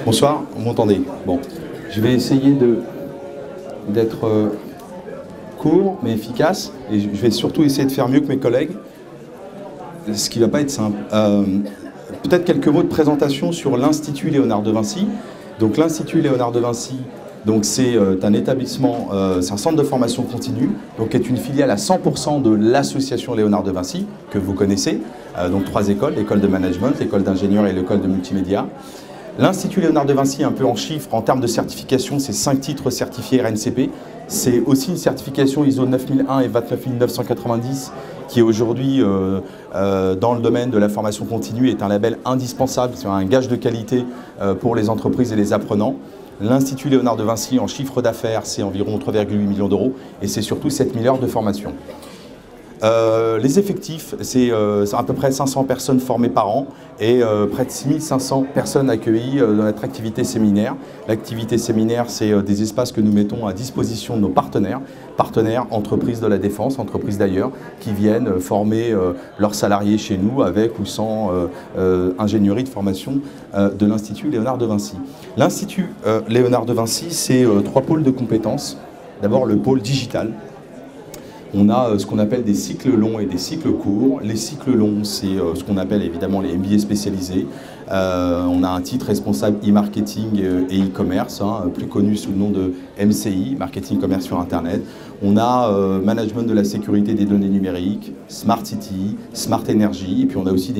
Bonsoir, vous m'entendez? Bon, je vais essayer d'être court mais efficace et je vais surtout essayer de faire mieux que mes collègues, ce qui ne va pas être simple. Peut-être quelques mots de présentation sur l'Institut Léonard de Vinci. Donc l'Institut Léonard de Vinci, c'est un établissement, c'est un centre de formation continue, donc qui est une filiale à 100% de l'association Léonard de Vinci, que vous connaissez. Donc 3 écoles, l'école de management, l'école d'ingénieur et l'école de multimédia. L'Institut Léonard de Vinci, un peu en chiffres, en termes de certification, c'est 5 titres certifiés RNCP. C'est aussi une certification ISO 9001 et 29990 qui est aujourd'hui dans le domaine de la formation continue est un label indispensable, c'est un gage de qualité pour les entreprises et les apprenants. L'Institut Léonard de Vinci en chiffre d'affaires, c'est environ 3,8 millions d'euros et c'est surtout 7000 heures de formation. Les effectifs, c'est à peu près 500 personnes formées par an et près de 6500 personnes accueillies dans notre activité séminaire. L'activité séminaire, c'est des espaces que nous mettons à disposition de nos partenaires, entreprises de la défense, entreprises d'ailleurs, qui viennent former leurs salariés chez nous avec ou sans ingénierie de formation de l'Institut Léonard de Vinci. L'Institut Léonard de Vinci, c'est 3 pôles de compétences. D'abord le pôle digital. On a ce qu'on appelle des cycles longs et des cycles courts. Les cycles longs, c'est ce qu'on appelle évidemment les MBA spécialisés. On a un titre responsable e-marketing et e-commerce, plus connu sous le nom de MCI, Marketing Commerce sur Internet. On a Management de la sécurité des données numériques, Smart City, Smart Energy. Et puis on a aussi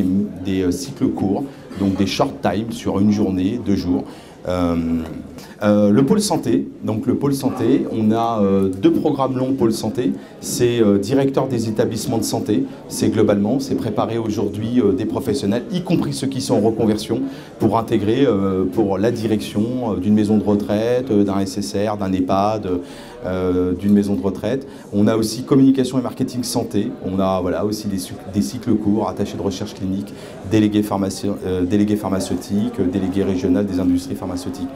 des cycles courts, donc des short time sur une journée, 2 jours. Le pôle santé, on a 2 programmes longs pôle santé, c'est directeur des établissements de santé, c'est préparer aujourd'hui des professionnels, y compris ceux qui sont en reconversion, pour intégrer pour la direction d'une maison de retraite, d'un SSR, d'un EHPAD, d'une maison de retraite. On a aussi communication et marketing santé, on a aussi des cycles courts, attachés de recherche clinique, délégués pharmaceutiques, délégués régional des industries pharmaceutiques.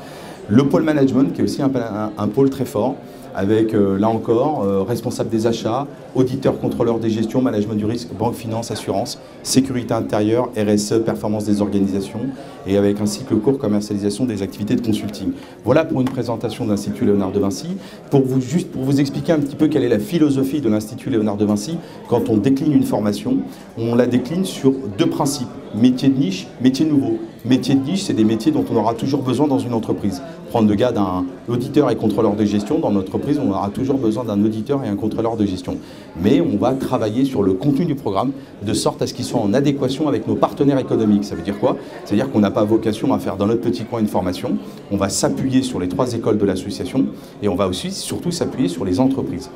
Le pôle management qui est aussi un pôle très fort avec là encore responsable des achats, auditeur, contrôleur des gestions, management du risque, banque, finance, assurance, sécurité intérieure, RSE, performance des organisations et avec un cycle court commercialisation des activités de consulting. Voilà pour une présentation de l'Institut Léonard de Vinci. Pour vous expliquer un petit peu quelle est la philosophie de l'Institut Léonard de Vinci, quand on décline une formation, on la décline sur 2 principes. Métier de niche, métier nouveau. Métier de niche, c'est des métiers dont on aura toujours besoin dans une entreprise. Prendre le cas d'un auditeur et contrôleur de gestion, dans notre entreprise, on aura toujours besoin d'un auditeur et un contrôleur de gestion. Mais on va travailler sur le contenu du programme de sorte à ce qu'il soit en adéquation avec nos partenaires économiques. Ça veut dire quoi? C'est-à-dire qu'on n'a pas vocation à faire dans notre petit coin une formation. On va s'appuyer sur les 3 écoles de l'association et on va aussi surtout s'appuyer sur les entreprises.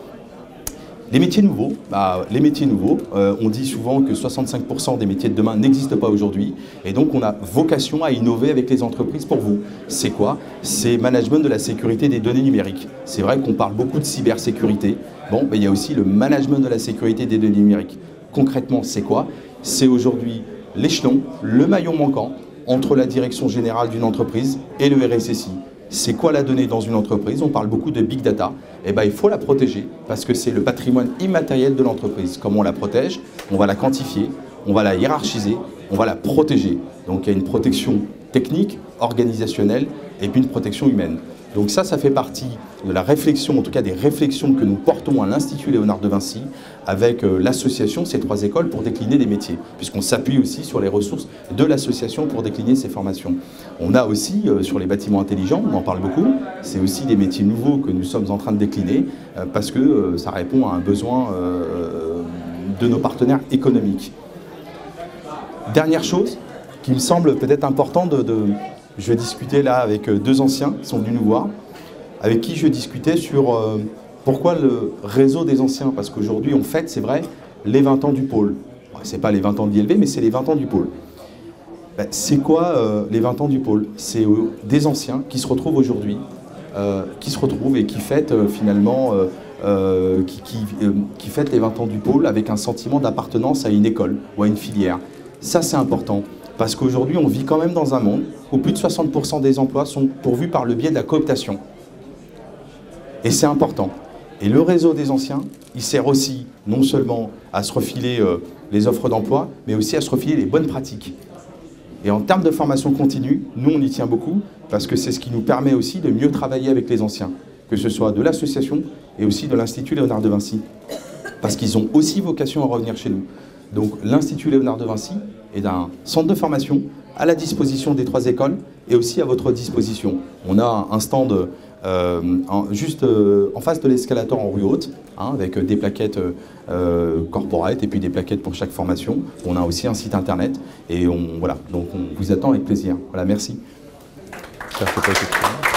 Les métiers nouveaux, on dit souvent que 65% des métiers de demain n'existent pas aujourd'hui et donc on a vocation à innover avec les entreprises pour vous. C'est quoi? C'est management de la sécurité des données numériques. C'est vrai qu'on parle beaucoup de cybersécurité. Il y a aussi le management de la sécurité des données numériques. Concrètement, c'est quoi? C'est aujourd'hui l'échelon, le maillon manquant entre la direction générale d'une entreprise et le RSSI. C'est quoi la donnée dans une entreprise? On parle beaucoup de big data. Il faut la protéger parce que c'est le patrimoine immatériel de l'entreprise. Comment on la protège? On va la quantifier, on va la hiérarchiser, on va la protéger. Donc il y a une protection technique, organisationnelle et puis une protection humaine. Donc ça fait partie de la réflexion, en tout cas des réflexions que nous portons à l'Institut Léonard de Vinci avec l'association, ces 3 écoles, pour décliner des métiers, puisqu'on s'appuie aussi sur les ressources de l'association pour décliner ces formations. On a aussi sur les bâtiments intelligents, on en parle beaucoup, c'est aussi des métiers nouveaux que nous sommes en train de décliner parce que ça répond à un besoin de nos partenaires économiques. Dernière chose qui me semble peut-être importante je vais discuter là avec 2 anciens qui sont venus nous voir, avec qui je discutais sur pourquoi le réseau des anciens. Parce qu'aujourd'hui, on fête, c'est vrai, les 20 ans du pôle. Ce n'est pas les 20 ans de l'ILV, mais c'est les 20 ans du pôle. C'est quoi les 20 ans du pôle? C'est des anciens qui se retrouvent aujourd'hui, et qui fêtent finalement, qui fêtent les 20 ans du pôle avec un sentiment d'appartenance à une école ou à une filière. Ça, c'est important. Parce qu'aujourd'hui, on vit quand même dans un monde où plus de 60% des emplois sont pourvus par le biais de la cooptation. Et c'est important. Et le réseau des anciens, il sert aussi non seulement à se refiler les offres d'emploi, mais aussi à se refiler les bonnes pratiques. Et en termes de formation continue, nous, on y tient beaucoup parce que c'est ce qui nous permet aussi de mieux travailler avec les anciens, que ce soit de l'association et aussi de l'Institut Léonard de Vinci, parce qu'ils ont aussi vocation à revenir chez nous. Donc l'Institut Léonard de Vinci est un centre de formation à la disposition des 3 écoles et aussi à votre disposition. On a un stand juste en face de l'escalator en rue Haute, hein, avec des plaquettes corporate et puis des plaquettes pour chaque formation. On a aussi un site internet et voilà, donc on vous attend avec plaisir. Voilà, merci. J'espère que ça a été clair.